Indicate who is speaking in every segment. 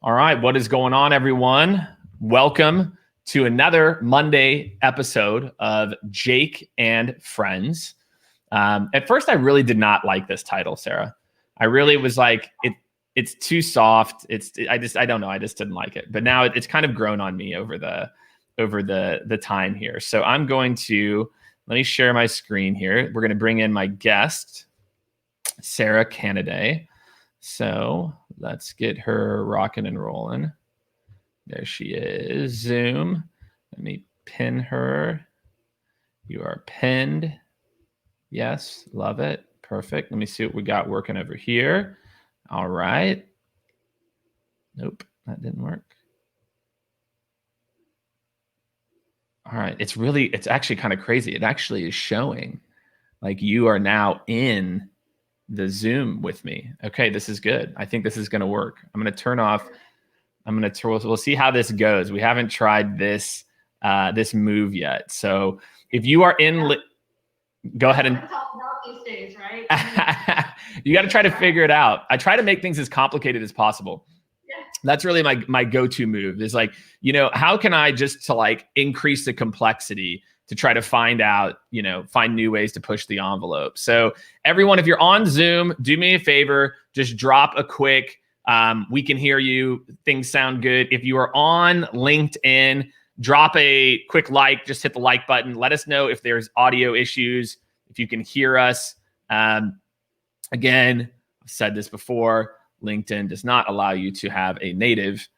Speaker 1: All right, what is going on, everyone? Welcome to another Monday episode of Jake and Friends. At first, I really did not like this title, Sarah. I really was like, it's too soft. I don't know. I just didn't like it. But now it's kind of grown on me over the time here. So I'm going to let me share my screen here. We're going to bring in my guest, Sara Canaday. So let's get her rocking and rolling. There she is. Zoom. Let me pin her. You are pinned. Yes, love it. Perfect. Let me see what we got working over here. All right. Nope, that didn't work. All right. It's actually kind of crazy. It actually is showing like you are now in the Zoom with me. Okay, this is good. I think this is going to work. I'm going to turn off. We'll see how this goes. We haven't tried this move yet. So if you are in, go ahead and.
Speaker 2: It's all about these days, right?
Speaker 1: You got to try to figure it out. I try to make things as complicated as possible.
Speaker 2: Yeah.
Speaker 1: That's really my go-to move. Is like, how can I just to like increase the complexity to try to find new ways to push the envelope. So everyone, if you're on Zoom, do me a favor, just drop a quick, we can hear you, things sound good. If you are on LinkedIn, drop a quick like, just hit the like button. Let us know if there's audio issues, if you can hear us. Again, I've said this before, LinkedIn does not allow you to have a native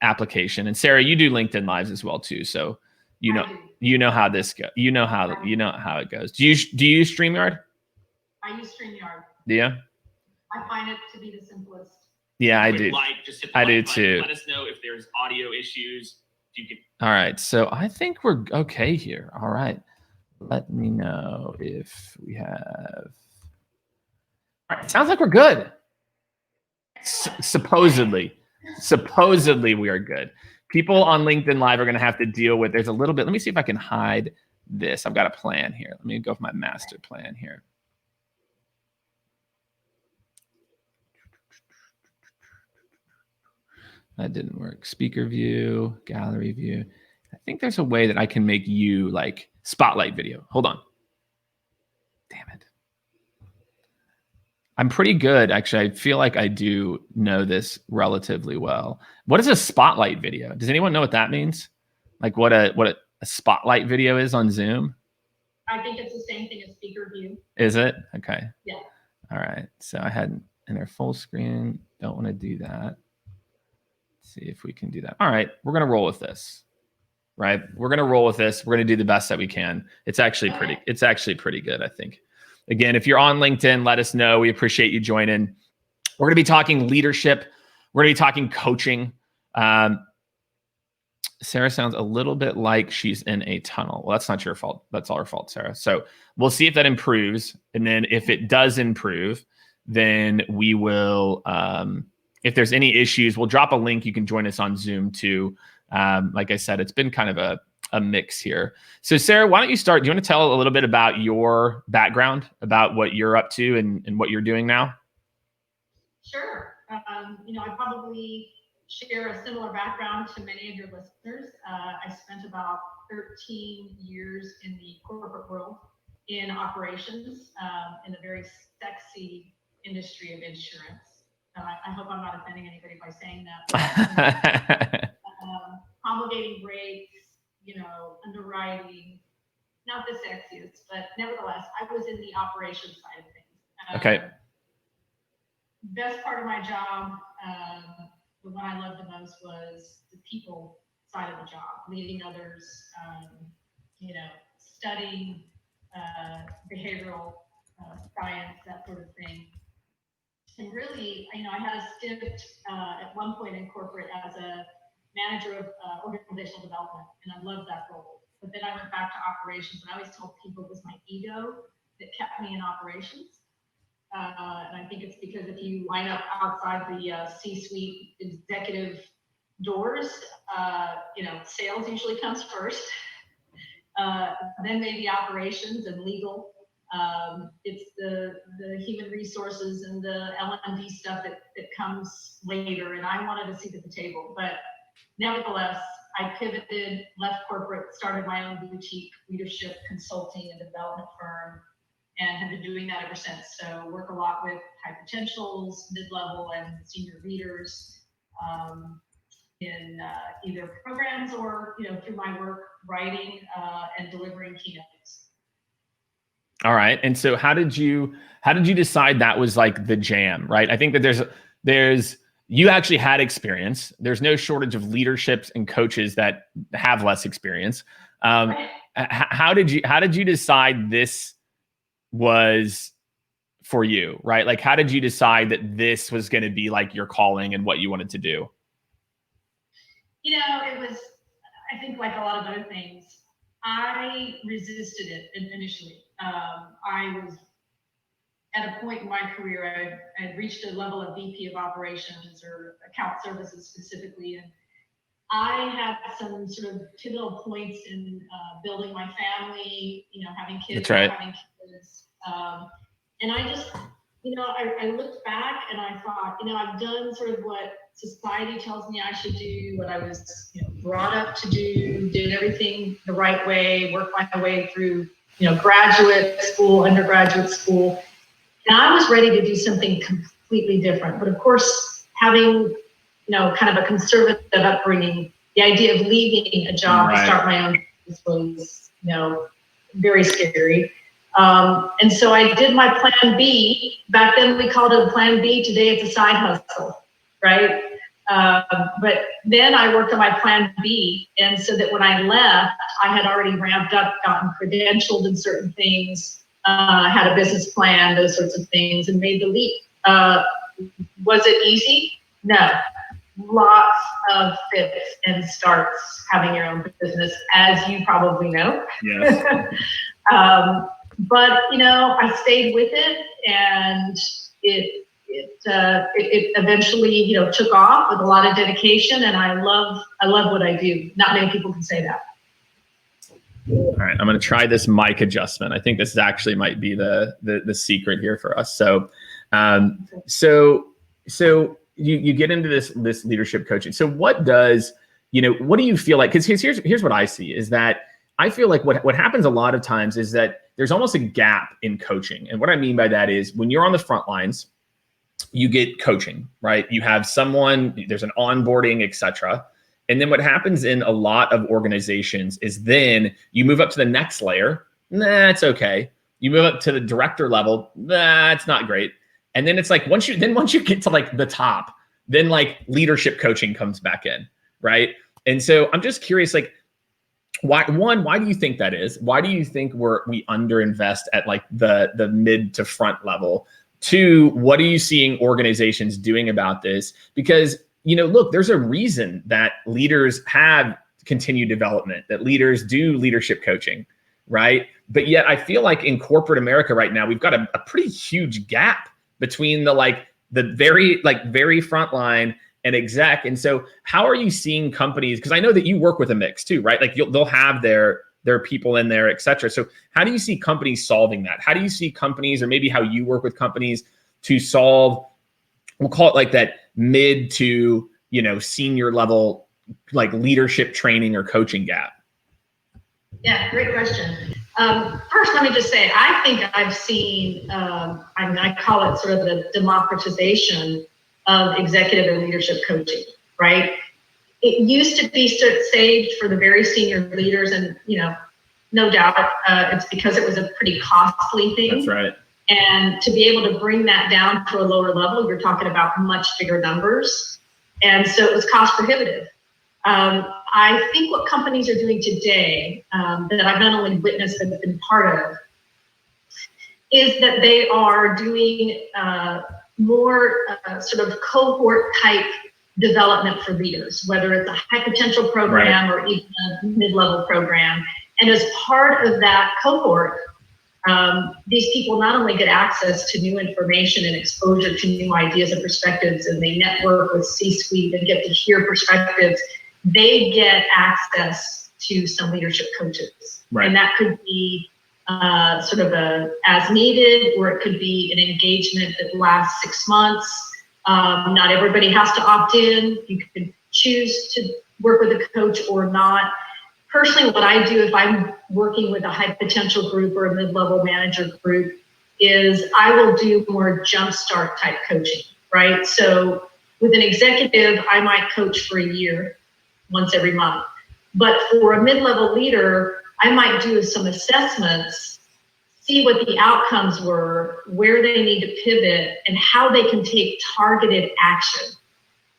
Speaker 1: application. And Sarah, you do LinkedIn Lives as well too. So you know how this goes. You know how it goes. Do you use StreamYard?
Speaker 2: I use StreamYard.
Speaker 1: Do you?
Speaker 2: I find it to be the simplest.
Speaker 1: Yeah, I do.
Speaker 2: Just hit
Speaker 1: I do too.
Speaker 2: Let us know if there's audio issues.
Speaker 1: All right. So I think we're okay here. All right. Let me know if we have. All right. Sounds like we're good. Supposedly we are good. People on LinkedIn Live are going to have to deal with, there's a little bit, let me see if I can hide this. I've got a plan here. Let me go for my master plan here. That didn't work. Speaker view, gallery view. I think there's a way that I can make you like spotlight video. Hold on. Damn it. I'm pretty good. Actually, I feel like I do know this relatively well. What is a spotlight video? Does anyone know what that means? Like what a spotlight video is on Zoom?
Speaker 2: I think it's the same thing as speaker view.
Speaker 1: Is it? Okay.
Speaker 2: Yeah.
Speaker 1: All right. So I had in their full screen. Don't want to do that. Let's see if we can do that. All right. We're going to roll with this. Right? We're going to roll with this. We're going to do the best that we can. It's actually pretty good, I think. Again, if you're on LinkedIn, let us know. We appreciate you joining. We're going to be talking leadership. We're going to be talking coaching. Sarah sounds a little bit like she's in a tunnel. Well, that's not your fault. That's all her fault, Sarah. So we'll see if that improves. And then if it does improve, then we will, if there's any issues, we'll drop a link. You can join us on Zoom too. Like I said, it's been kind of a mix here. So Sarah, why don't you start? Do you want to tell a little bit about your background, about what you're up to and what you're doing now?
Speaker 2: Sure. I probably share a similar background to many of your listeners. I spent about 13 years in the corporate world in operations, in the very sexy industry of insurance. I hope I'm not offending anybody by saying that. Promulgating rates, underwriting, not the sexiest, but nevertheless, I was in the operations side of things.
Speaker 1: Okay.
Speaker 2: Best part of my job, the one I loved the most was the people side of the job, leading others, studying behavioral science, that sort of thing. And really, I had a stint at one point in corporate as a manager of organizational development, and I loved that role. But then I went back to operations, and I always told people it was my ego that kept me in operations. And I think it's because if you line up outside the C-suite executive doors, sales usually comes first, then maybe operations and legal, It's the human resources and the L&D stuff that comes later, and I wanted a seat at the table. But nevertheless, I pivoted, left corporate, started my own boutique leadership consulting and development firm, and have been doing that ever since. So work a lot with high potentials, mid-level and senior leaders in either programs or through my work writing and delivering keynotes.
Speaker 1: All right. And so how did you decide that was like the jam, right? I think that there's you actually had experience. There's no shortage of leaderships and coaches that have less experience.
Speaker 2: Right.
Speaker 1: How did you decide this was for you, right? Like, how did you decide that this was going to be like your calling and what you wanted to do?
Speaker 2: It was, I think, like a lot of other things, I resisted it initially. I was at a point in my career, I had reached a level of VP of operations or account services specifically, and I had some sort of pivotal points in building my family, having kids,
Speaker 1: That's right.
Speaker 2: having kids. And I just, I looked back and I thought, I've done sort of what society tells me I should do, what I was brought up to do, did everything the right way, worked my way through, graduate school, undergraduate school. And I was ready to do something completely different. But of course, having, kind of a conservative upbringing, the idea of leaving a job to start my own business was, very scary. And so I did my plan B. Back then we called it a plan B. Today it's a side hustle, right? But then I worked on my plan B. And so that when I left, I had already ramped up, gotten credentialed in certain things, had a business plan, those sorts of things, and made the leap. Was it easy? No. Lots of fits and starts having your own business, as you probably know.
Speaker 1: Yes.
Speaker 2: But I stayed with it, and it eventually took off with a lot of dedication, and I love what I do. Not many people can say that.
Speaker 1: All right, I'm going to try this mic adjustment. I think this actually might be the secret here for us. So you get into this leadership coaching. So what do you feel like? Because here's what I see is that I feel like what happens a lot of times is that there's almost a gap in coaching. And what I mean by that is when you're on the front lines, you get coaching, right? You have someone, there's an onboarding, etc. And then what happens in a lot of organizations is then you move up to the next layer. That's okay. You move up to the director level. That's not great. And then it's like, once you get to like the top, then like leadership coaching comes back in, right? And so I'm just curious, like, why do you think that is? Why do you think we underinvest at like the mid to front level? Two, what are you seeing organizations doing about this? Because, look, there's a reason that leaders have continued development, that leaders do leadership coaching, right? But yet I feel like in corporate America right now, we've got a pretty huge gap between the very front line and exec. And so how are you seeing companies, because I know that you work with a mix too, right? Like they'll have their people in there, et cetera. So how do you see companies solving that? How do you see companies, or maybe how you work with companies to solve, we'll call it like that mid to, senior level, like leadership training or coaching gap?
Speaker 2: Yeah, great question. First, let me just say, I think I've seen, I call it sort of the democratization of executive and leadership coaching, right? It used to be saved for the very senior leaders, and no doubt it's because it was a pretty costly thing.
Speaker 1: That's right.
Speaker 2: And to be able to bring that down to a lower level, you're talking about much bigger numbers, and so it was cost prohibitive. I think what companies are doing today, that I've not only witnessed but been part of, is that they are doing more sort of cohort type development for leaders, whether it's a high potential program or even a mid-level program. And as part of that cohort, these people not only get access to new information and exposure to new ideas and perspectives, and they network with C-suite and get to hear perspectives, they get access to some leadership coaches. Right. And that could be sort of a as needed, or it could be an engagement that lasts 6 months. Not everybody has to opt in. You can choose to work with a coach or not. Personally, what I do if I'm working with a high potential group or a mid-level manager group is I will do more jumpstart type coaching, right? So with an executive, I might coach for a year, once every month. But for a mid-level leader, I might do some assessments, see what the outcomes were, where they need to pivot, and how they can take targeted action,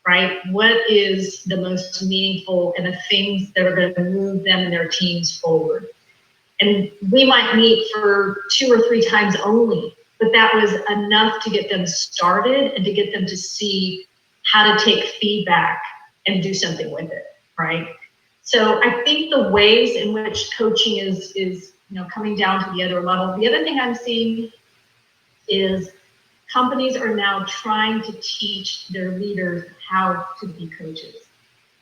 Speaker 2: right? What is the most meaningful and the things that are going to move them and their teams forward? And we might meet for 2 or 3 times only, but that was enough to get them started and to get them to see how to take feedback and do something with it, right? So I think the ways in which coaching is coming down to the other level. The other thing I'm seeing is companies are now trying to teach their leaders how to be coaches,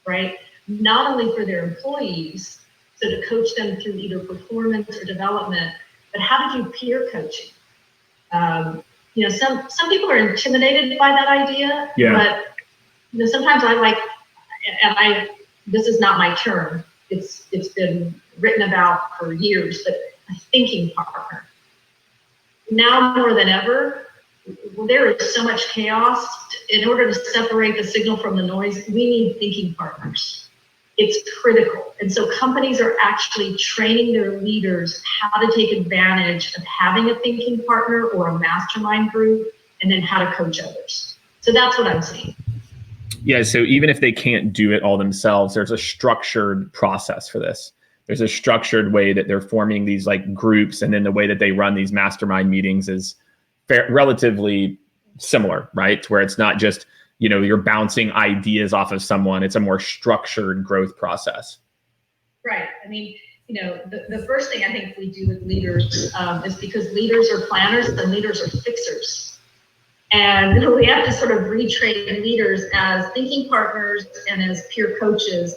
Speaker 2: right? Not only for their employees, so to coach them through either performance or development, but how to do peer coaching. Some people are intimidated by that idea, but sometimes I like, and this is not my term. It's been written about for years, but a thinking partner. Now more than ever, there is so much chaos. In order to separate the signal from the noise, we need thinking partners. It's critical. And so companies are actually training their leaders how to take advantage of having a thinking partner or a mastermind group, and then how to coach others. So that's what I'm seeing.
Speaker 1: Yeah, so even if they can't do it all themselves, there's a structured process for this. There's a structured way that they're forming these like groups, and then the way that they run these mastermind meetings is relatively similar, right? To where it's not just, you're bouncing ideas off of someone. It's a more structured growth process.
Speaker 2: Right. I mean, the first thing I think we do with leaders is because leaders are planners and leaders are fixers. And we have to sort of retrain leaders as thinking partners and as peer coaches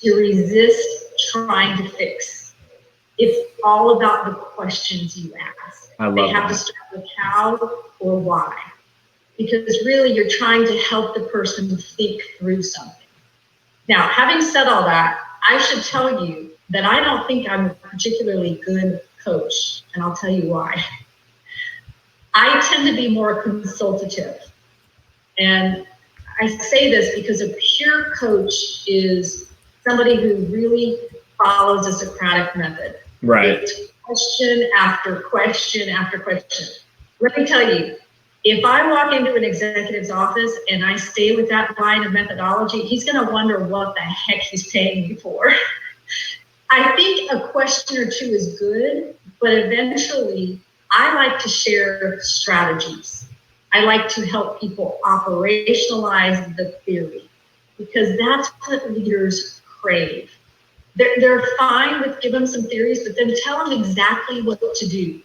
Speaker 2: to resist trying to fix. It's all about the questions you ask. They have to start with how or why. Because really you're trying to help the person think through something. Now, having said all that, I should tell you that I don't think I'm a particularly good coach, and I'll tell you why. I tend to be more consultative. And I say this because a pure coach is somebody who really follows a Socratic method.
Speaker 1: Right.
Speaker 2: It's question after question after question. Let me tell you, if I walk into an executive's office and I stay with that line of methodology, he's going to wonder what the heck he's paying me for. I think a question or two is good, but eventually I like to share strategies. I like to help people operationalize the theory, because that's what leaders crave. They're fine with giving them some theories, but then tell them exactly what to do.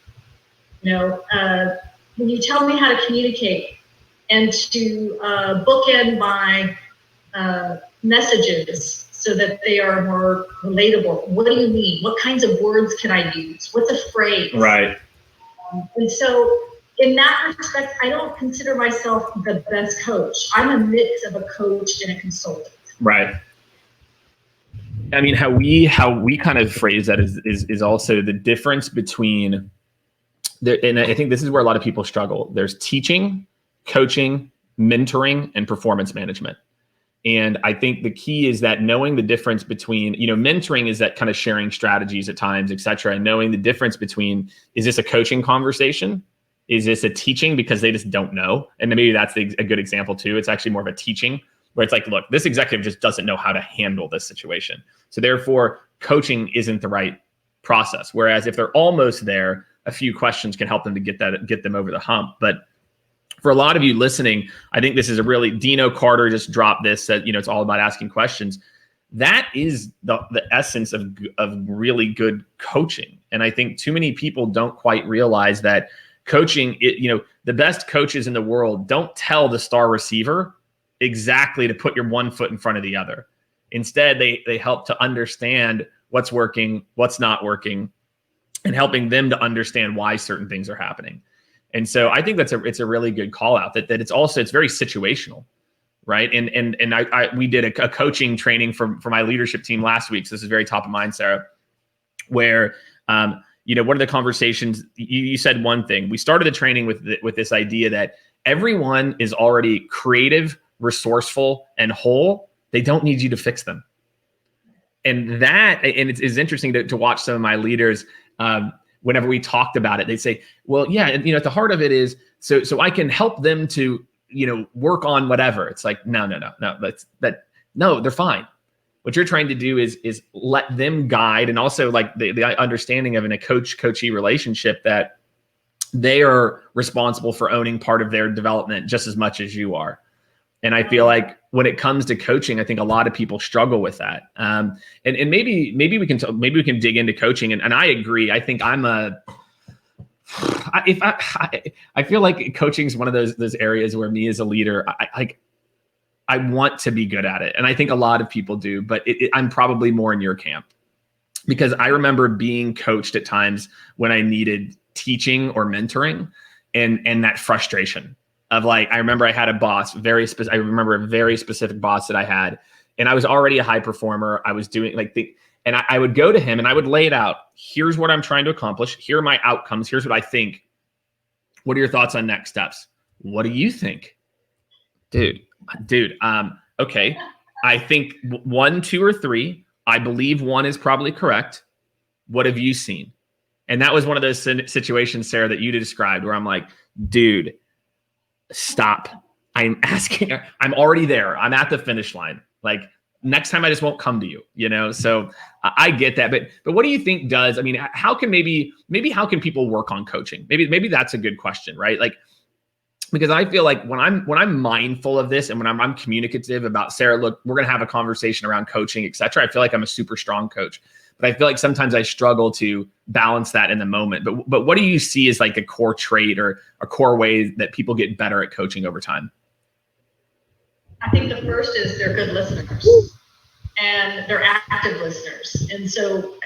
Speaker 2: When you tell me how to communicate and to bookend my messages so that they are more relatable, what do you mean? What kinds of words can I use? What's a phrase?
Speaker 1: Right.
Speaker 2: And so in that respect, I don't consider myself the best coach. I'm a mix of a coach and a consultant.
Speaker 1: Right. I mean, how we kind of phrase that is also the difference between and I think this is where a lot of people struggle. There's teaching, coaching, mentoring, and performance management. And I think the key is that knowing the difference between, mentoring is that kind of sharing strategies at times, et cetera, and knowing the difference between, is this a coaching conversation? Is this a teaching because they just don't know? And then maybe that's a good example too. It's actually more of a teaching where it's like, look, this executive just doesn't know how to handle this situation. So therefore, coaching isn't the right process. Whereas if they're almost there, a few questions can help them to get them over the hump. But for a lot of you listening, I think this is a really, Dino Carter just dropped this, that, it's all about asking questions. That is the essence of really good coaching. And I think too many people don't quite realize that coaching, the best coaches in the world don't tell the star receiver exactly to put your one foot in front of the other. Instead, they help to understand what's working, what's not working, and helping them to understand why certain things are happening. And so I think it's a really good call out that it's very situational, right? And we did a coaching training for my leadership team last week. So this is very top of mind, Sarah, where one of the conversations you said one thing. We started the training with this idea that everyone is already creative, resourceful, and whole. They don't need you to fix them. And it's interesting to watch some of my leaders. Whenever we talked about it, they'd say, well, yeah, at the heart of it is so I can help them to, work on whatever. It's like, no, they're fine. What you're trying to do is let them guide, and also like the understanding of in a coach-coachee relationship that they are responsible for owning part of their development just as much as you are. And I feel like when it comes to coaching, I think a lot of people struggle with that. And maybe we can dig into coaching. And I agree. I think I feel like coaching is one of those areas where me as a leader, I want to be good at it. And I think a lot of people do, but I'm probably more in your camp, because I remember being coached at times when I needed teaching or mentoring, and that frustration of like, I remember I had a boss, I remember a very specific boss that I had, and I was already a high performer. I was doing and I would go to him and I would lay it out. Here's what I'm trying to accomplish. Here are my outcomes. Here's what I think. What are your thoughts on next steps? What do you think? Dude, okay. I think 1, 2, or 3. I believe 1 is probably correct. What have you seen? And that was one of those situations, Sarah, that you described, where I'm like, dude, stop. I'm already there. I'm at the finish line. Like, next time I just won't come to you, So I get that. But what do you think does, how can how can people work on coaching? Maybe that's a good question, right? Like, because I feel like when I'm mindful of this and when I'm communicative about, Sarah, look, we're going to have a conversation around coaching, et cetera. I feel like I'm a super strong coach, but I feel like sometimes I struggle to balance that in the moment. But what do you see as like a core trait or a core way that people get better at coaching over time?
Speaker 2: I think the first is they're good listeners and they're active listeners. And so,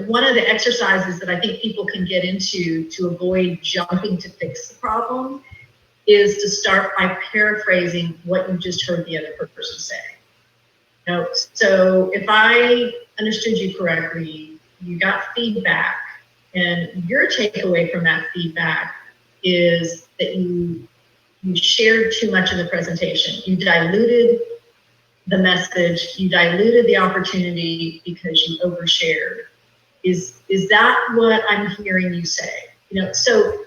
Speaker 2: one of the exercises that I think people can get into to avoid jumping to fix the problem is to start by paraphrasing what you just heard the other person say. So if I understood you correctly, you got feedback, and your takeaway from that feedback is that you shared too much in the presentation. You diluted the message, you diluted the opportunity because you overshared. Is that what I'm hearing you say? So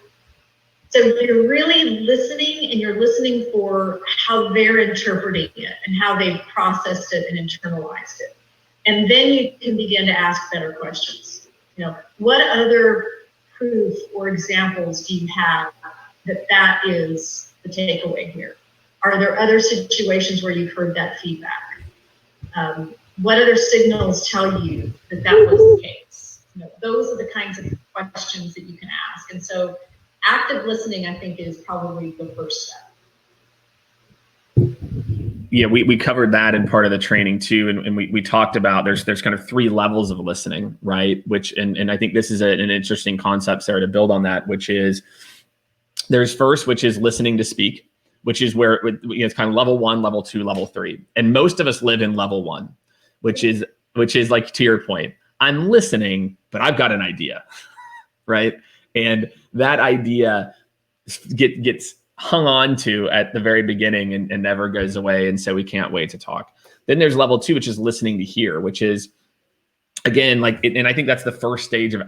Speaker 2: you're really listening, and you're listening for how they're interpreting it and how they've processed it and internalized it. And then you can begin to ask better questions. What other proof or examples do you have that is the takeaway here? Are there other situations where you've heard that feedback? What other signals tell you that was the case? Those are the kinds of questions that you can ask. And so active listening, I think, is probably the first step.
Speaker 1: Yeah, we covered that in part of the training too, and we talked about there's kind of 3 levels of listening, right? Which and I think this is an interesting concept, Sarah, to build on that, which is there's first, which is listening to speak, which is where it's kind of level 1, level 2, level 3, and most of us live in level 1, which is like, to your point, I'm listening, but I've got an idea, right? And that idea gets hung on to at the very beginning and never goes away. And so we can't wait to talk. Then there's level 2, which is listening to hear, which is, again, and I think that's the first stage of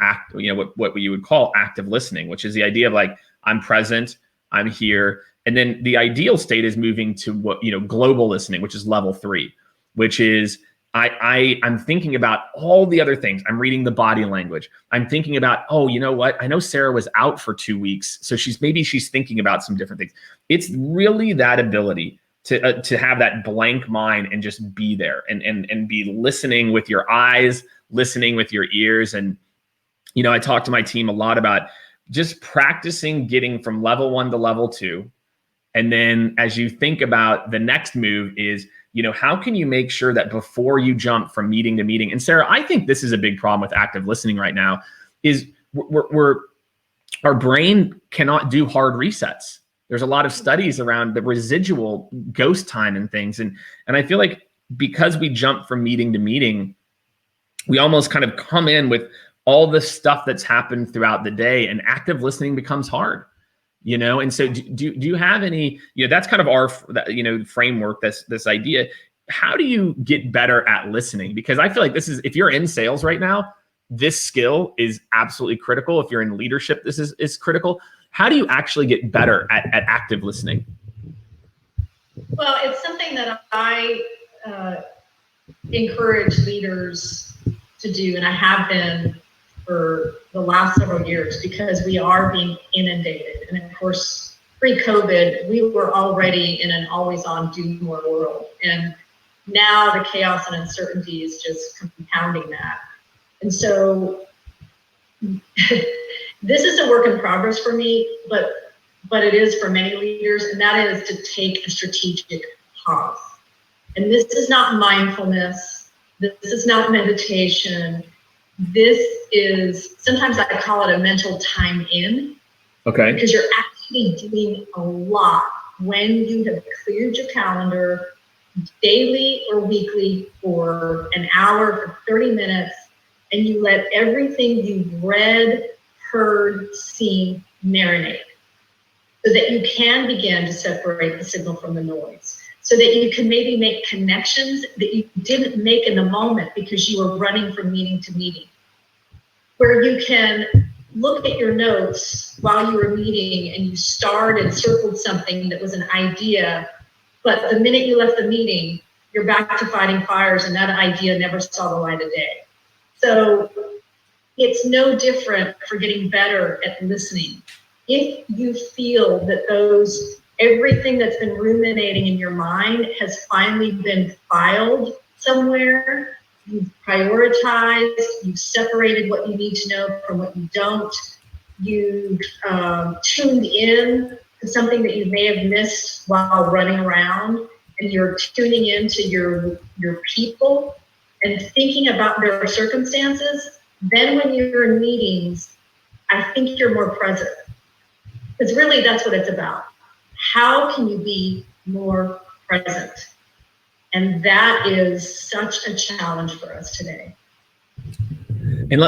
Speaker 1: what you would call active listening, which is the idea of like, I'm present, I'm here. And then the ideal state is moving to global listening, which is level 3, which is, I'm thinking about all the other things. I'm reading the body language. I'm thinking about, oh, you know what? I know Sarah was out for 2 weeks, so she's thinking about some different things. It's really that ability to have that blank mind and just be there and be listening with your eyes, listening with your ears. And I talk to my team a lot about just practicing getting from level 1 to level 2. And then as you think about the next move is, how can you make sure that before you jump from meeting to meeting, and Sarah, I think this is a big problem with active listening right now, is our brain cannot do hard resets. There's a lot of studies around the residual ghost time and things. And I feel like because we jump from meeting to meeting, we almost kind of come in with all the stuff that's happened throughout the day, and active listening becomes hard, And so do you have any, that's kind of our, framework, this idea. How do you get better at listening? Because I feel like if you're in sales right now, this skill is absolutely critical. If you're in leadership, this is critical. How do you actually get better at active listening?
Speaker 2: Well, it's something that I encourage leaders to do, and I have been for the last several years, because we are being inundated. And of course, pre-COVID, we were already in an always-on do more world. And now the chaos and uncertainty is just compounding that. And so this is a work in progress for me, but it is for many leaders, and that is to take a strategic pause. And this is not mindfulness. This is not meditation. This is, sometimes I call it a mental time in.
Speaker 1: Okay.
Speaker 2: Because you're actually doing a lot when you have cleared your calendar daily or weekly for an hour, for 30 minutes, and you let everything you've read, heard, seen marinate, so that you can begin to separate the signal from the noise, so that you can maybe make connections that you didn't make in the moment because you were running from meeting to meeting, where you can look at your notes while you were meeting and you starred and circled something that was an idea, but the minute you left the meeting, you're back to fighting fires and that idea never saw the light of day. So it's no different for getting better at listening. If you feel that everything that's been ruminating in your mind has finally been filed somewhere, you've prioritized, you've separated what you need to know from what you don't, you've tuned in to something that you may have missed while running around, and you're tuning into your people and thinking about their circumstances, then when you're in meetings, I think you're more present. Because really that's what it's about. How can you be more present? And that is such a challenge for us today.
Speaker 1: And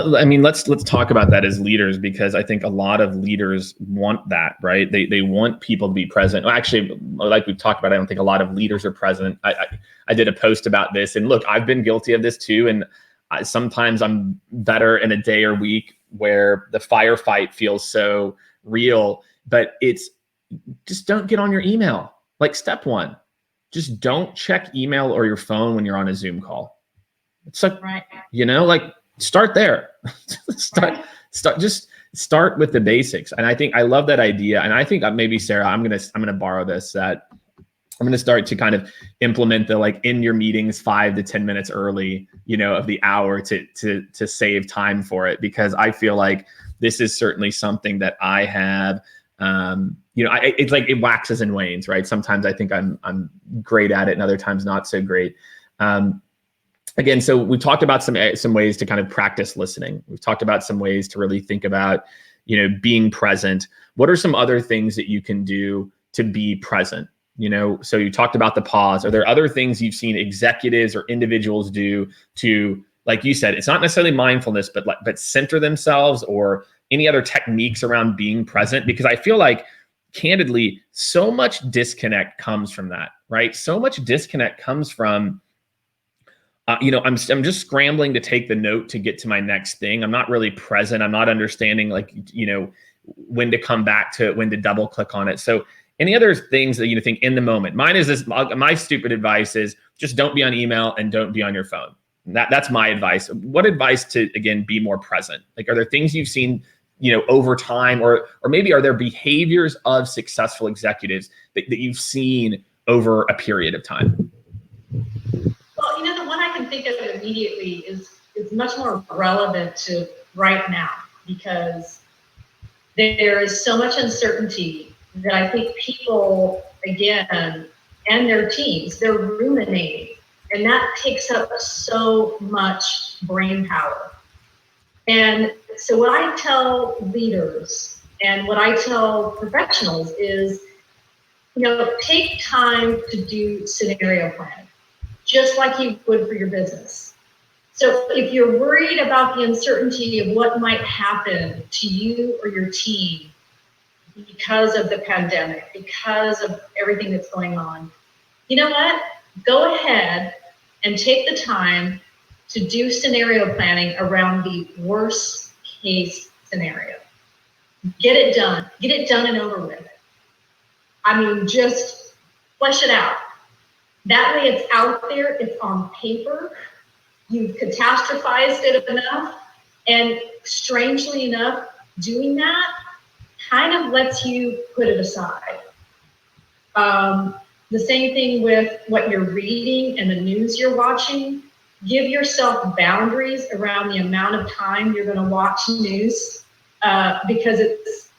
Speaker 1: let's talk about that as leaders, because I think a lot of leaders want that, right? They want people to be present. Well, actually, like we've talked about, I don't think a lot of leaders are present. I did a post about this, and look, I've been guilty of this too. And sometimes I'm better in a day or week where the firefight feels so real, but it's just don't get on your email. Like step one, just don't check email or your phone when you're on a Zoom call. It's like,
Speaker 2: right.
Speaker 1: Start there. Start with the basics. And I think I love that idea. And I think maybe Sarah, I'm gonna borrow this, that I'm gonna start to kind of implement the in your meetings 5 to 10 minutes early, of the hour to save time for it, because I feel like this is certainly something that I have. It's like it waxes and wanes, right? Sometimes I think I'm great at it, and other times not so great. Again, so we talked about some ways to kind of practice listening. We've talked about some ways to really think about, being present. What are some other things that you can do to be present? So you talked about the pause. Are there other things you've seen executives or individuals do to, like you said, it's not necessarily mindfulness, but center themselves, or any other techniques around being present? Because I feel like, candidly, so much disconnect comes from that, right? So much disconnect comes from, I'm just scrambling to take the note to get to my next thing. I'm not really present. I'm not understanding when to come back to it, when to double click on it. So any other things that you think in the moment? Mine is this, my stupid advice is just don't be on email and don't be on your phone. That's my advice. What advice to, again, be more present? Are there things you've seen, over time, or maybe are there behaviors of successful executives that you've seen over a period of time?
Speaker 2: Well, the one I can think of immediately is much more relevant to right now, because there is so much uncertainty that I think people, again, and their teams, they're ruminating, and that takes up so much brain power. And so what I tell leaders and what I tell professionals is, take time to do scenario planning, just like you would for your business. So if you're worried about the uncertainty of what might happen to you or your team because of the pandemic, because of everything that's going on, you know what? Go ahead and take the time to do scenario planning around the worst case scenario. Get it done. Get it done and over with. I mean, just flesh it out. That way it's out there, it's on paper. You've catastrophized it enough. And strangely enough, doing that kind of lets you put it aside. The same thing with what you're reading and the news you're watching. Give yourself boundaries around the amount of time you're going to watch news because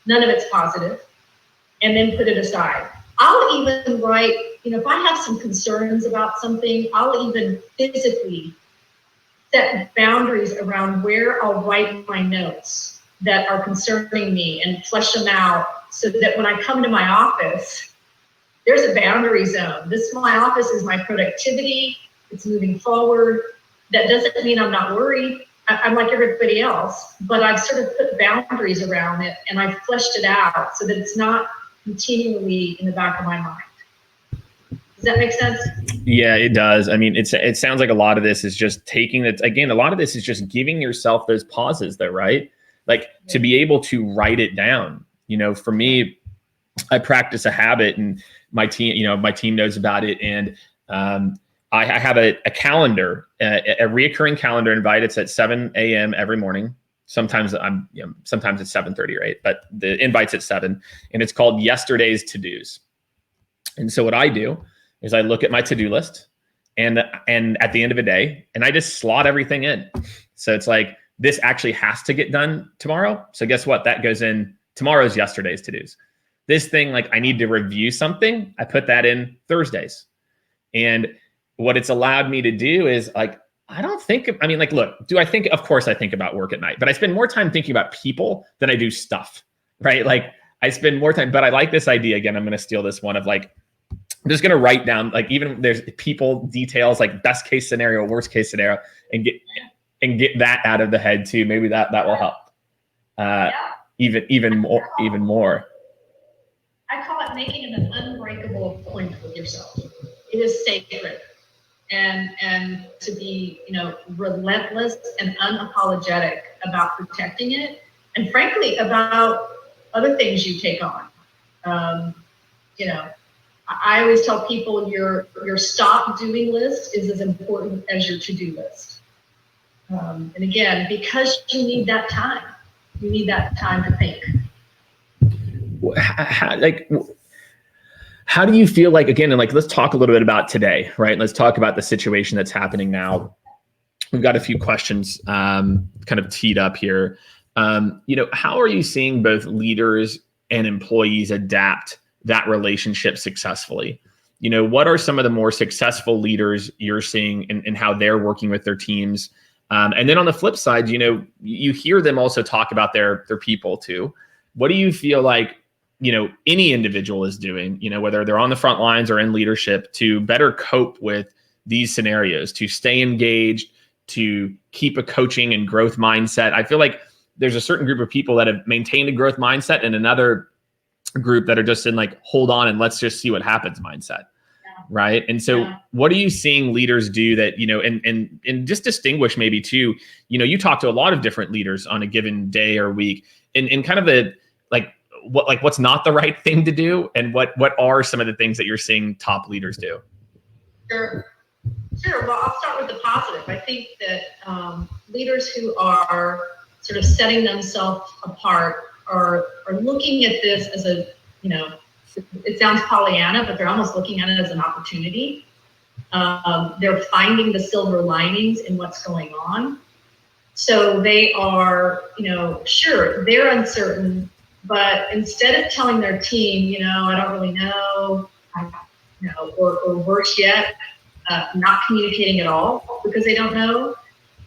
Speaker 2: none of it's positive, and then put it aside. I'll even write, if I have some concerns about something, I'll even physically set boundaries around where I'll write my notes that are concerning me and flesh them out so that when I come to my office, there's a boundary zone. My office is my productivity. It's moving forward. That doesn't mean I'm not worried. I'm like everybody else, but I've sort of put boundaries around it and I've fleshed it out so that it's not continually in the back of my mind. Does that make sense?
Speaker 1: Yeah, it does. I mean, it sounds like a lot of this is just taking it. Again, a lot of this is just giving yourself those pauses though, right? Like to be able to write it down. For me, I practice a habit, and my team knows about it. And I have a calendar, a reoccurring calendar invite. It's at 7 a.m. every morning. Sometimes sometimes it's 7:30, right? But the invite's at 7, and it's called Yesterday's To-Dos. And so what I do is I look at my to-do list, and at the end of a day, and I just slot everything in. So it's like, this actually has to get done tomorrow. So guess what? That goes in tomorrow's yesterday's to-dos. This thing, like I need to review something, I put that in Thursdays. And what it's allowed me to do is look, of course I think about work at night, but I spend more time thinking about people than I do stuff, right? Like I spend more time, but I like this idea. Again, I'm going to steal this one of like, I'm just going to write down, like, even there's people details, like best case scenario, worst case scenario, and get that out of the head too. Maybe that will help. Even more.
Speaker 2: I call it making an unbreakable appointment with yourself. It is sacred. And to be, relentless and unapologetic about protecting it, and frankly about other things you take on. I always tell people your stop doing list is as important as your to-do list. And again, because you need that time to think.
Speaker 1: How do you feel like, again, and like, let's talk a little bit about today, right? Let's talk about the situation that's happening now. We've got a few questions kind of teed up here. How are you seeing both leaders and employees adapt that relationship successfully? What are some of the more successful leaders you're seeing in how they're working with their teams? And then on the flip side, you hear them also talk about their people too. What do you feel like, any individual is doing, whether they're on the front lines or in leadership, to better cope with these scenarios, to stay engaged, to keep a coaching and growth mindset? I feel like there's a certain group of people that have maintained a growth mindset and another group that are just in like, hold on and let's just see what happens mindset. Yeah. Right. And so what are you seeing leaders do that, and just distinguish maybe too, you talk to a lot of different leaders on a given day or week, and kind of the, what's not the right thing to do, and what are some of the things that you're seeing top leaders do?
Speaker 2: Sure. Well, I'll start with the positive. I think that leaders who are sort of setting themselves apart are looking at this as it sounds Pollyanna, but they're almost looking at it as an opportunity. They're finding the silver linings in what's going on. So they are, sure, they're uncertain, but instead of telling their team, I don't really know, or worse yet, not communicating at all because they don't know,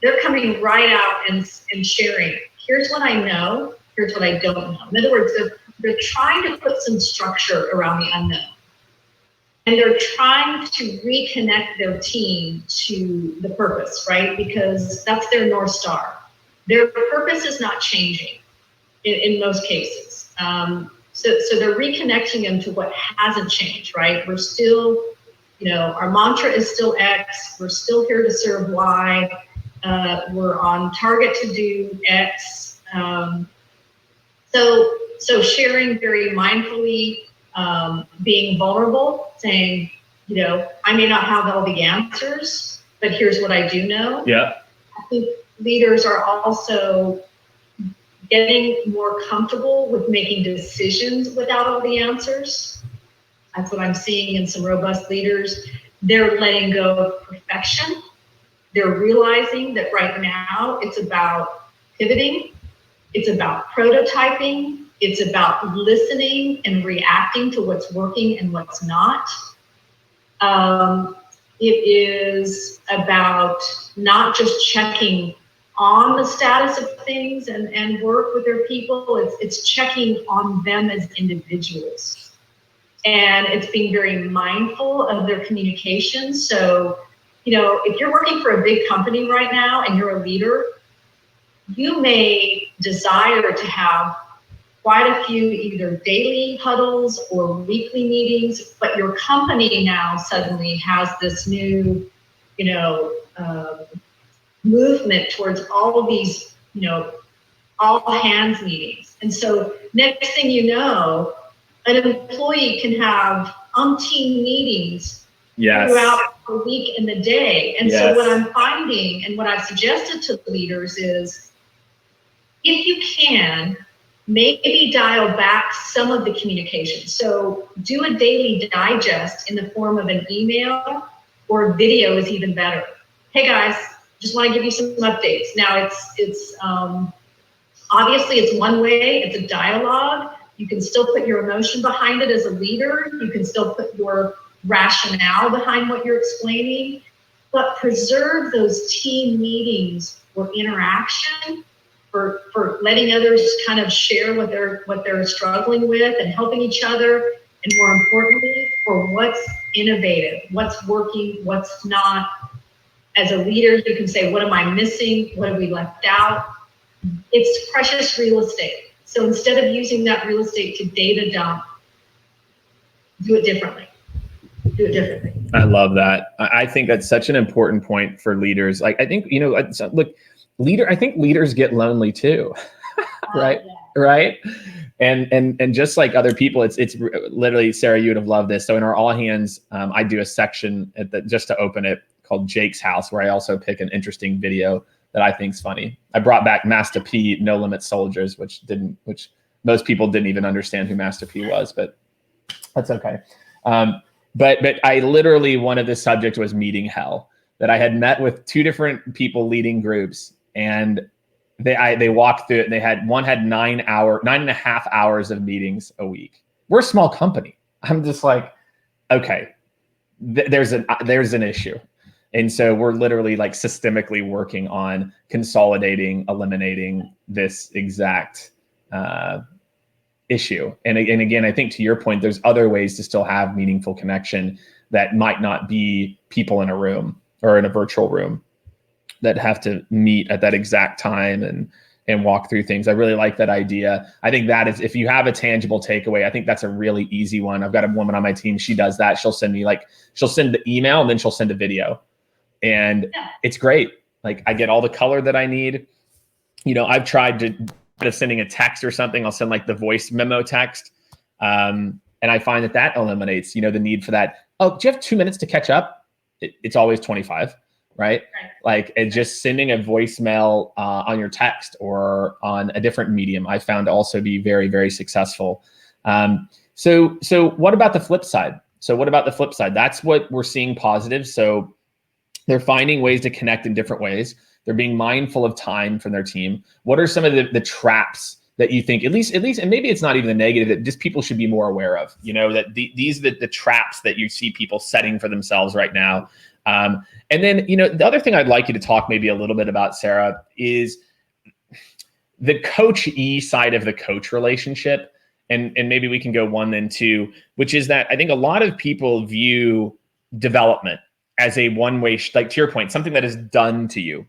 Speaker 2: they're coming right out and sharing, here's what I know, here's what I don't know. In other words, they're trying to put some structure around the unknown. And they're trying to reconnect their team to the purpose, right? Because that's their North Star. Their purpose is not changing in most cases. So they're reconnecting them to what hasn't changed, right? We're still, our mantra is still X. We're still here to serve Y. We're on target to do X. So sharing very mindfully, being vulnerable, saying, I may not have all the answers, but here's what I do know.
Speaker 1: Yeah.
Speaker 2: I think leaders are also getting more comfortable with making decisions without all the answers. That's what I'm seeing in some robust leaders. They're letting go of perfection. They're realizing that right now it's about pivoting. It's about prototyping. It's about listening and reacting to what's working and what's not. It is about not just checking on the status of things and work with their people. It's checking on them as individuals. And it's being very mindful of their communication. So, if you're working for a big company right now and you're a leader, you may desire to have quite a few either daily huddles or weekly meetings, but your company now suddenly has this new, movement towards all of these, all hands meetings. And so next thing you know, an employee can have umpteen meetings throughout the week and the day. And so what I'm finding and what I've suggested to leaders is, if you can, maybe dial back some of the communication. So do a daily digest in the form of an email, or video is even better. Hey guys, just want to give you some updates. Now it's obviously it's one way, it's a dialogue. You can still put your emotion behind it as a leader. You can still put your rationale behind what you're explaining, but preserve those team meetings or interaction for letting others kind of share what they're struggling with and helping each other, and more importantly, for what's innovative, what's working, what's not. As a leader, you can say, what am I missing? What have we left out? It's precious real estate. So instead of using that real estate to data dump, do it differently. Do it differently.
Speaker 1: I love that. I think that's such an important point for leaders. Like, I think, look, I think leaders get lonely too, right?
Speaker 2: Yeah.
Speaker 1: Right. And just like other people, it's literally, Sarah, you would have loved this. So in our all hands, I do a section just to open it, called Jake's House, where I also pick an interesting video that I think is funny. I brought back Master P, No Limit Soldiers, which most people didn't even understand who Master P was, but that's okay. But I literally, one of the subject was meeting hell, that I had met with two different people leading groups, and they walked through it, and one had 9.5 hours of meetings a week. We're a small company. I'm just like, okay, there's an issue. And so we're literally like systemically working on consolidating, eliminating this exact issue. And again, I think to your point, there's other ways to still have meaningful connection that might not be people in a room or in a virtual room that have to meet at that exact time and walk through things. I really like that idea. I think that is, if you have a tangible takeaway, I think that's a really easy one. I've got a woman on my team. She does that. She'll send the email, and then she'll send a video. And it's great. Like, I get all the color that I need. I've tried to, instead of sending a text or something, I'll send like the voice memo text. And I find that eliminates, the need for that. Oh, do you have 2 minutes to catch up? It's always 25, right? Like, and just sending a voicemail on your text or on a different medium, I found to also be very, very successful. So what about the flip side? That's what we're seeing positive. So they're finding ways to connect in different ways. They're being mindful of time from their team. What are some of the traps that you think, at least, and maybe it's not even the negative, that just people should be more aware of, that these are the traps that you see people setting for themselves right now, And then, the other thing I'd like you to talk maybe a little bit about, Sara, is the coachee side of the coach relationship. And maybe we can go one, then two, which is that I think a lot of people view development as a one-way, like to your point, something that is done to you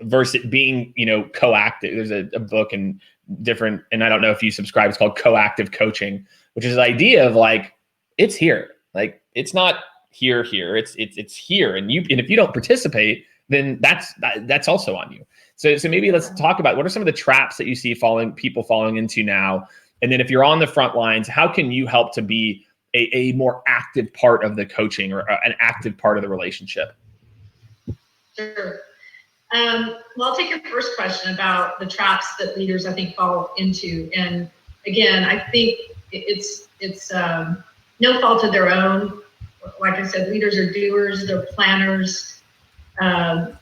Speaker 1: versus being, coactive. There's a book and I don't know if you subscribe, it's called Coactive Coaching, which is the idea of like, it's here. Like, it's not here, it's here. And if you don't participate, then that's also on you. So maybe let's talk about what are some of the traps that you see people falling into now. And then if you're on the front lines, how can you help to be a more active part of the coaching or an active part of the relationship?
Speaker 2: Sure. Well, I'll take your first question about the traps that leaders, I think, fall into. And again, I think it's no fault of their own. Like I said, leaders are doers, they're planners. The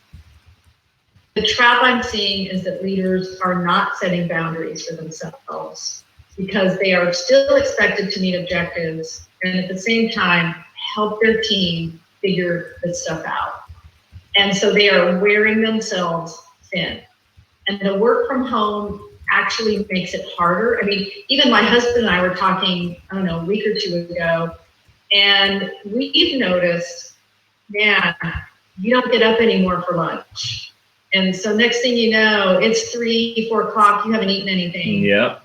Speaker 2: trap I'm seeing is that leaders are not setting boundaries for themselves because they are still expected to meet objectives and at the same time help their team figure this stuff out. And so they are wearing themselves thin. And the work from home actually makes it harder. I mean, even my husband and I were talking, a week or two ago, and we've noticed, man, you don't get up anymore for lunch. And so next thing you know, it's 3, 4 o'clock, you haven't eaten anything.
Speaker 1: Yeah.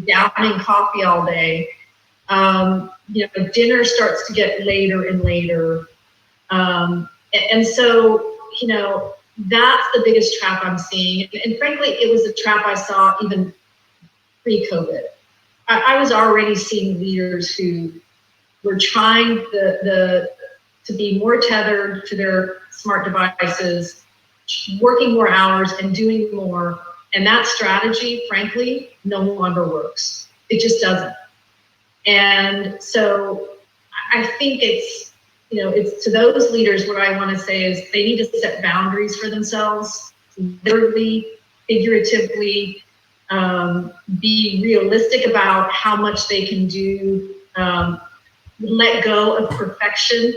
Speaker 2: Downing coffee all day. Dinner starts to get later and later. And so, that's the biggest trap I'm seeing. And frankly, it was a trap I saw even pre-COVID. I was already seeing leaders who were trying to be more tethered to their smart devices, working more hours and doing more. And that strategy, frankly, no longer works. It just doesn't. And so I think it's to those leaders, what I want to say is they need to set boundaries for themselves, literally, figuratively, be realistic about how much they can do, let go of perfection,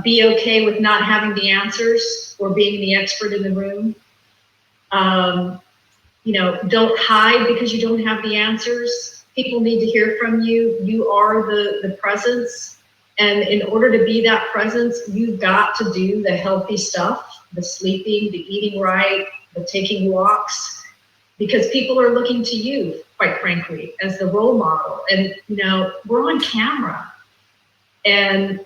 Speaker 2: be okay with not having the answers or being the expert in the room. Don't hide because you don't have the answers. People need to hear from you. You are the presence. And in order to be that presence, you've got to do the healthy stuff, the sleeping, the eating right, the taking walks, because people are looking to you, quite frankly, as the role model. And, we're on camera and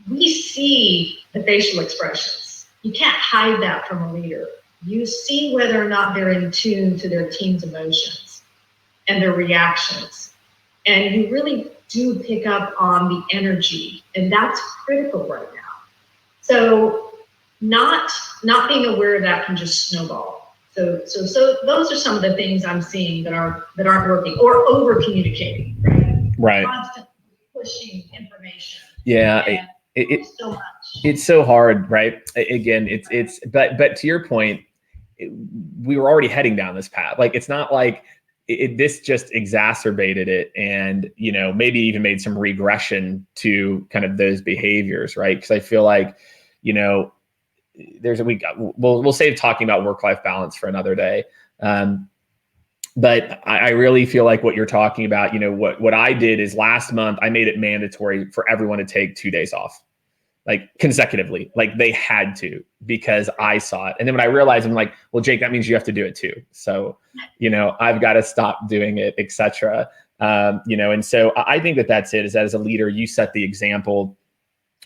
Speaker 2: we see the facial expressions. You can't hide that from a leader. You see whether or not they're in tune to their team's emotions and their reactions. And you really do pick up on the energy, and that's critical right now. So not being aware of that can just snowball. So those are some of the things I'm seeing that aren't working, or over communicating, right?
Speaker 1: Right.
Speaker 2: Constantly pushing information.
Speaker 1: Yeah.
Speaker 2: It's so much.
Speaker 1: It's so hard, right? Again, but to your point, we were already heading down this path. Like, it's not like this just exacerbated it and, maybe even made some regression to kind of those behaviors, right? Because I feel like, we'll save talking about work-life balance for another day. But I really feel like what you're talking about, what I did is last month, I made it mandatory for everyone to take 2 days off, like consecutively, like they had to, because I saw it. And then when I realized, I'm like, well, Jake, that means you have to do it too. So, I've got to stop doing it, et cetera. And so I think that's it, is that as a leader, you set the example.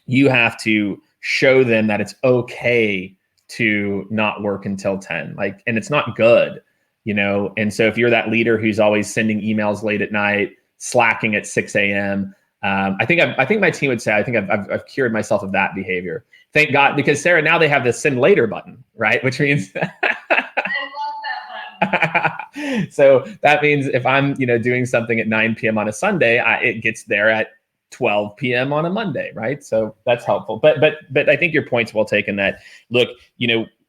Speaker 1: You have to show them that it's okay to not work until 10, and it's not good, And so if you're that leader who's always sending emails late at night, slacking at 6 a.m., I think my team would say, I think I've cured myself of that behavior. Thank God, because Sara, now they have the send later button, right? Which means
Speaker 2: I love that button.
Speaker 1: So that means if I'm, doing something at 9 p.m. on a Sunday, it gets there at 12 p.m. on a Monday, right? So that's helpful. But I think your point's well taken that, look,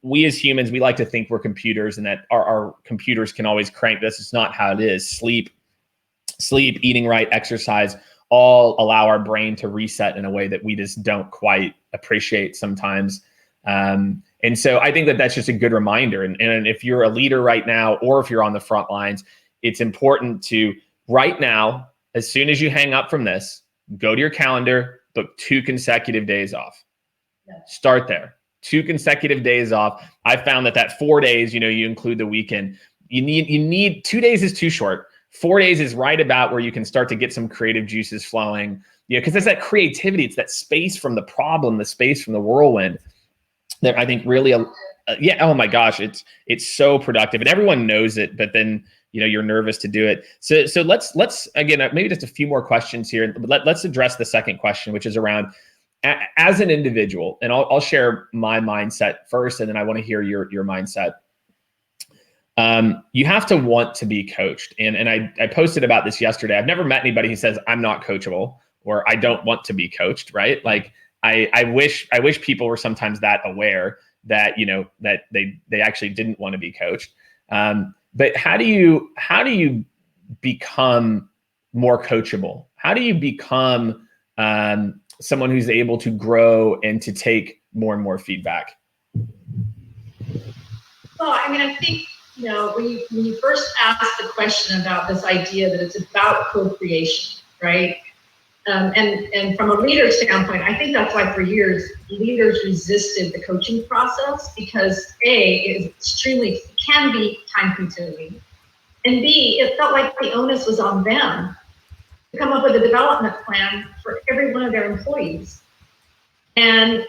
Speaker 1: we as humans, we like to think we're computers and that our computers can always crank this. It's not how it is. Sleep, eating right, exercise, all allow our brain to reset in a way that we just don't quite appreciate sometimes. And so I think that that's just a good reminder. And if you're a leader right now, or if you're on the front lines, it's important to right now, as soon as you hang up from this, go to your calendar, book 2 consecutive days off. Start there. 2 consecutive days off. I found that 4 days, you include the weekend. You need 2 days is too short. 4 days is right about where you can start to get some creative juices flowing. Because it's that creativity, it's that space from the problem, the space from the whirlwind that I think really, oh my gosh, it's so productive, and everyone knows it, but then you're nervous to do it. So let's again, maybe just a few more questions here. Let's address the second question, which is around as an individual, and I'll share my mindset first, and then I want to hear your mindset. You have to want to be coached. And I posted about this yesterday. I've never met anybody who says I'm not coachable or I don't want to be coached, right? Like I wish people were sometimes that aware that, that they actually didn't want to be coached. But how do you become more coachable? How do you become someone who's able to grow and to take more and more feedback?
Speaker 2: Well, I think, when you first asked the question about this idea that it's about co-creation, right? And from a leader standpoint, I think that's why for years leaders resisted the coaching process, because A, it can be time consuming, and B, it felt like the onus was on them to come up with a development plan for every one of their employees. And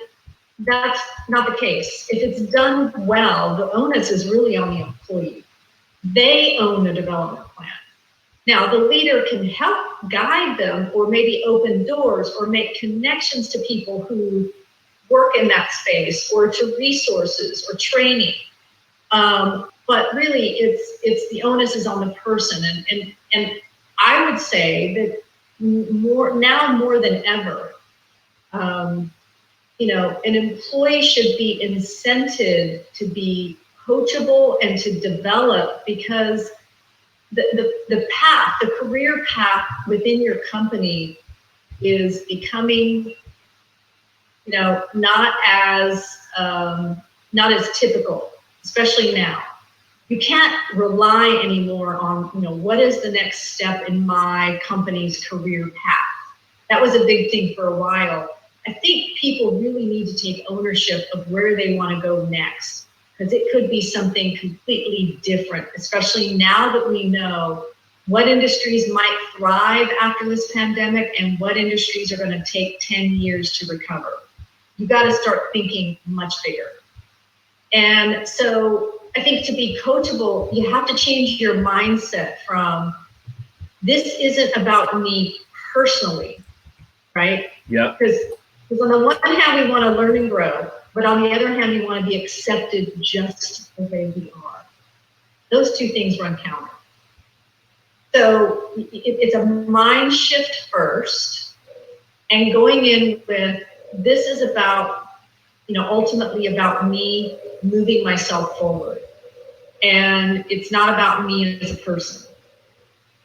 Speaker 2: that's not the case. If it's done well, the onus is really on the employee. They own the development plan. Now, the leader can help guide them, or maybe open doors, or make connections to people who work in that space, or to resources or training. But really, it's the onus is on the person. And I would say that more than ever, an employee should be incented to be coachable and to develop, because the career path within your company is becoming, not as typical, especially now. You can't rely anymore on, what is the next step in my company's career path? That was a big thing for a while. I think people really need to take ownership of where they want to go next, because it could be something completely different, especially now that we know what industries might thrive after this pandemic and what industries are going to take 10 years to recover. You got to start thinking much bigger. And so I think to be coachable, you have to change your mindset from, this isn't about me personally, right?
Speaker 1: Yeah.
Speaker 2: Because on the one hand, we want to learn and grow, but on the other hand, we want to be accepted just the way we are. Those two things run counter. So it's a mind shift first, and going in with, this is about, ultimately about me moving myself forward. And it's not about me as a person.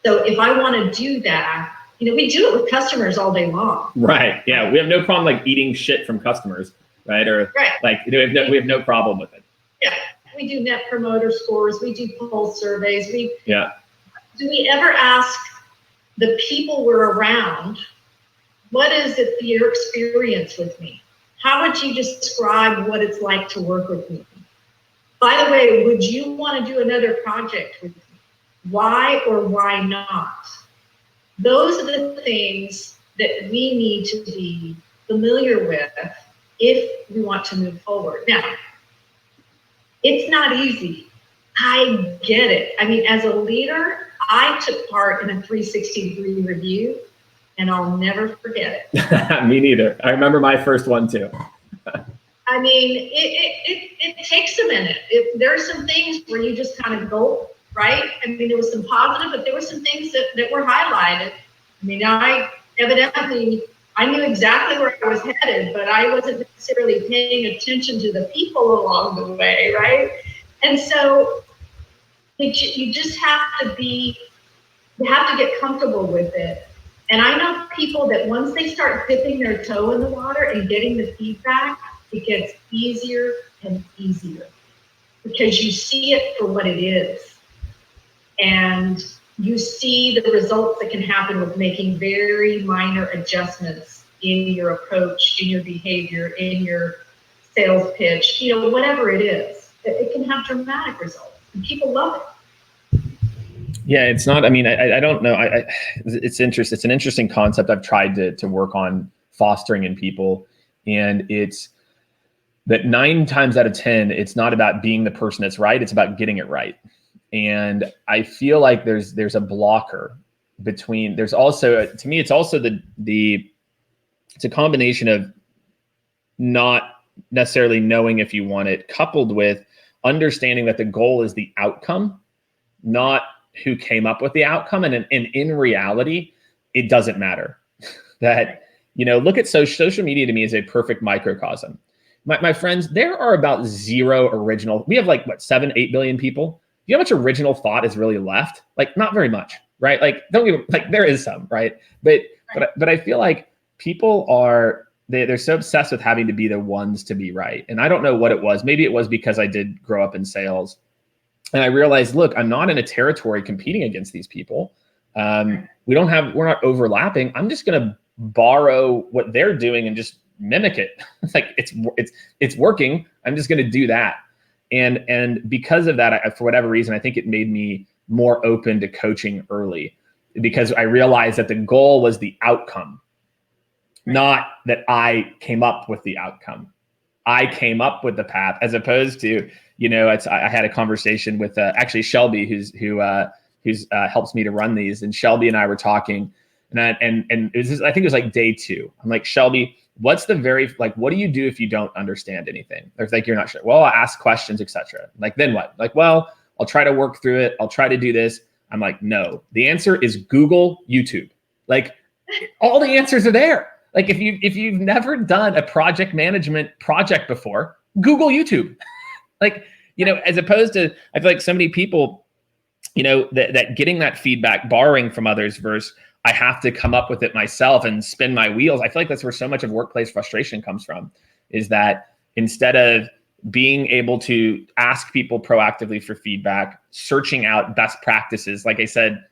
Speaker 2: So if I want to do that, we do it with customers all day long.
Speaker 1: Right. Yeah. We have no problem like eating shit from customers, right? Or right. Like we have no problem with it.
Speaker 2: Yeah. We do net promoter scores. We do pulse surveys.
Speaker 1: Yeah.
Speaker 2: Do we ever ask the people we're around, what is it your experience with me? How would you describe what it's like to work with me? By the way, would you want to do another project with me? Why or why not? Those are the things that we need to be familiar with if we want to move forward. Now, it's not easy. I get it. As a leader, I took part in a 360-degree review, and I'll never forget it.
Speaker 1: Me neither. I remember my first one too.
Speaker 2: It takes a minute. There are some things where you just kind of go, right? There was some positive, but there were some things that were highlighted. I knew exactly where I was headed, but I wasn't necessarily paying attention to the people along the way, right? And so you just have to get comfortable with it And I know people that once they start dipping their toe in the water and getting the feedback, it gets easier and easier because you see it for what it is. And you see the results that can happen with making very minor adjustments in your approach, in your behavior, in your sales pitch, whatever it is. It can have dramatic results, and people love it.
Speaker 1: Yeah, it's not. I mean, I don't know. It's interesting. It's an interesting concept. I've tried to work on fostering in people, and it's that 9 times out of 10, it's not about being the person that's right. It's about getting it right. And I feel like there's a blocker between. There's also, to me, it's also it's a combination of not necessarily knowing if you want it, coupled with understanding that the goal is the outcome, not who came up with the outcome. And in reality, it doesn't matter. That, look at social media to me is a perfect microcosm. My friends, there are about 0 original. We have 7-8 billion people. Do you know how much original thought is really left? Not very much, right? There is some, right? But I feel like people they're so obsessed with having to be the ones to be right. And I don't know what it was. Maybe it was because I did grow up in sales. And I realized, look, I'm not in a territory competing against these people. We're not overlapping. I'm just going to borrow what they're doing and just mimic it. It's working. I'm just going to do that. And because of that, for whatever reason, I think it made me more open to coaching early, because I realized that the goal was the outcome, not that I came up with the outcome. I came up with the path, as opposed to, I had a conversation with actually Shelby, who helps me to run these, and Shelby and I were talking, and it was I think it was day 2. I'm like, Shelby, what's what do you do if you don't understand anything? Or if you're not sure? Well, I'll ask questions, etc. Then what? Well, I'll try to work through it. I'll try to do this. I'm like, no, the answer is Google, YouTube. All the answers are there. If you've never done a project management project before, Google YouTube. As opposed to, I feel like so many people, that getting that feedback, borrowing from others versus I have to come up with it myself and spin my wheels. I feel like that's where so much of workplace frustration comes from, is that instead of being able to ask people proactively for feedback, searching out best practices, like I said,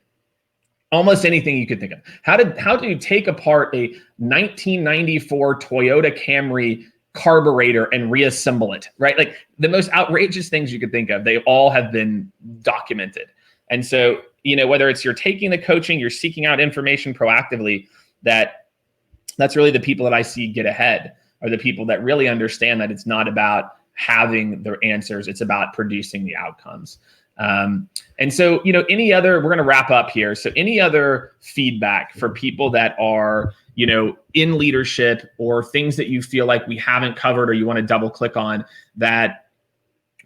Speaker 1: almost anything you could think of. How do you take apart a 1994 Toyota Camry carburetor and reassemble it, right? The most outrageous things you could think of, they all have been documented. And so, whether it's you're taking the coaching, you're seeking out information proactively, that's really the people that I see get ahead, are the people that really understand that it's not about having their answers, it's about producing the outcomes. And so, we're going to wrap up here. So any other feedback for people that are, in leadership, or things that you feel like we haven't covered or you want to double click on that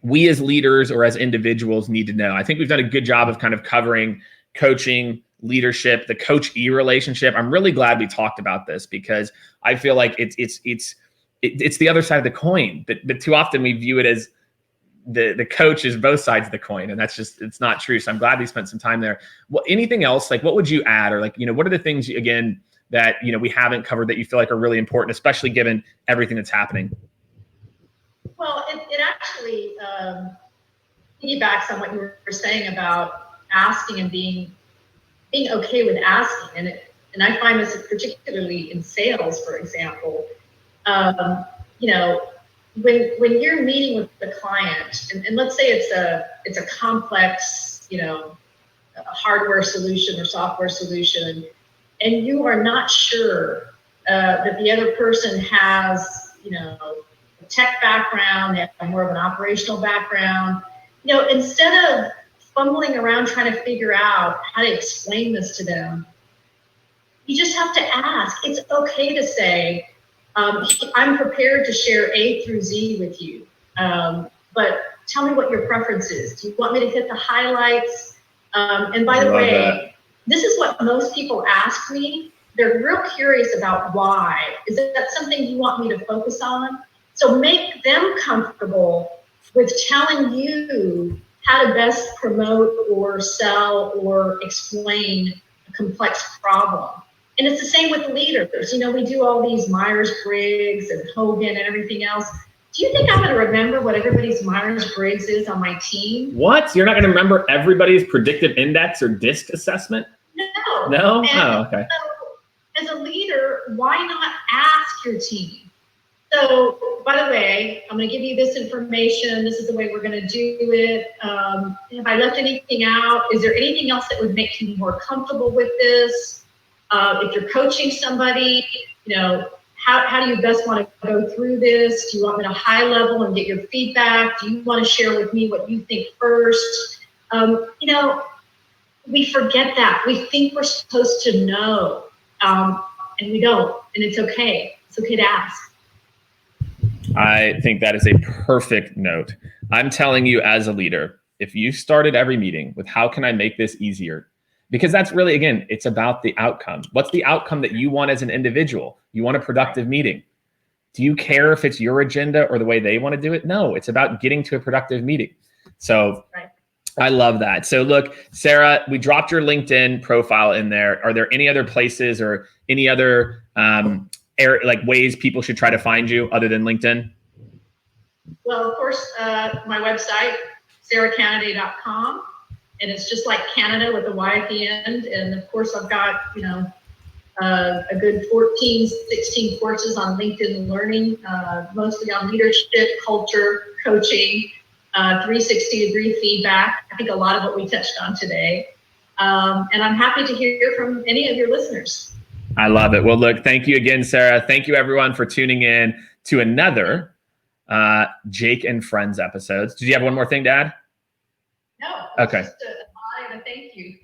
Speaker 1: we as leaders or as individuals need to know? I think we've done a good job of kind of covering coaching, leadership, the coach-e relationship. I'm really glad we talked about this, because I feel like it's the other side of the coin, but too often we view it as the coach is both sides of the coin, and it's not true. So I'm glad we spent some time there. Well, anything else, what would you add, or what are the things again that we haven't covered that you feel like are really important, especially given everything that's happening?
Speaker 2: Well, it actually piggybacks on what you were saying about asking and being okay with asking, and I find this particularly in sales, for example. When you're meeting with the client, and let's say it's a complex, a hardware solution or software solution, and you are not sure that the other person has, a tech background, they have more of an operational background, instead of fumbling around trying to figure out how to explain this to them, you just have to ask. It's okay to say, I'm prepared to share A through Z with you, but tell me what your preference is. Do you want me to hit the highlights? And by the way, this is what most people ask me. They're real curious about why. Is that something you want me to focus on? So make them comfortable with telling you how to best promote or sell or explain a complex problem. And it's the same with leaders. You know, we do all these Myers-Briggs and Hogan and everything else. Do you think I'm going to remember what everybody's Myers-Briggs is on my team?
Speaker 1: What? You're not going to remember everybody's predictive index or DISC assessment?
Speaker 2: No.
Speaker 1: No?
Speaker 2: And
Speaker 1: Oh, okay.
Speaker 2: so, as a leader, why not ask your team? So, by the way, I'm going to give you this information. This is the way we're going to do it. If I left anything out, is there anything else that would make you more comfortable with this? If you're coaching somebody, you know, how do you best want to go through this? Do you want me to high level and get your feedback? Do you want to share with me what you think first? You know, we forget that. We think we're supposed to know, and we don't, and it's okay. It's okay to ask.
Speaker 1: I think that is a perfect note. I'm telling you as a leader, if you started every meeting with how can I make this easier? Because that's really, again, it's about the outcome. What's the outcome that you want as an individual? You want a productive meeting. Do you care if it's your agenda or the way they want to do it? No, it's about getting to a productive meeting. So I love that. So look, Sara, we dropped your LinkedIn profile in there. Are there any other places or any other ways people should try to find you other than LinkedIn?
Speaker 2: Well, of course, my website, saracanaday.com. And it's just like Canada with a Y at the end. And of course, I've got, you know, a good 14, 16 courses on LinkedIn Learning, mostly on leadership, culture, coaching, 360-degree feedback. I think a lot of what we touched on today. And I'm happy to hear from any of your listeners.
Speaker 1: I love it. Well, look, thank you again, Sara. Thank you, everyone, for tuning in to another Jake and Friends episodes. Did you have one more thing to add?
Speaker 2: No.
Speaker 1: Okay.
Speaker 2: Just a hi and a thank you.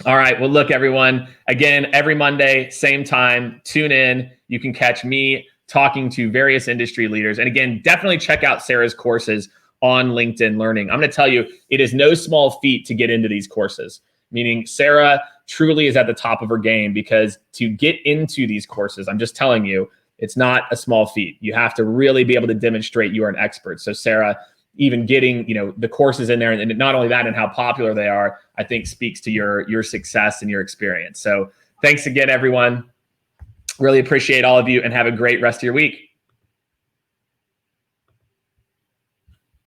Speaker 1: All right. Well, look, everyone, again, every Monday, same time, tune in. You can catch me talking to various industry leaders. And again, definitely check out Sara's courses on LinkedIn Learning. I'm going to tell you, it is no small feat to get into these courses, meaning Sara truly is at the top of her game, because to get into these courses, I'm just telling you, it's not a small feat. You have to really be able to demonstrate you are an expert. So Sara, even getting, you know, the courses in there, and not only that, and how popular they are, I think speaks to your success and your experience. So thanks again, everyone. Really appreciate all of you, and have a great rest of your week.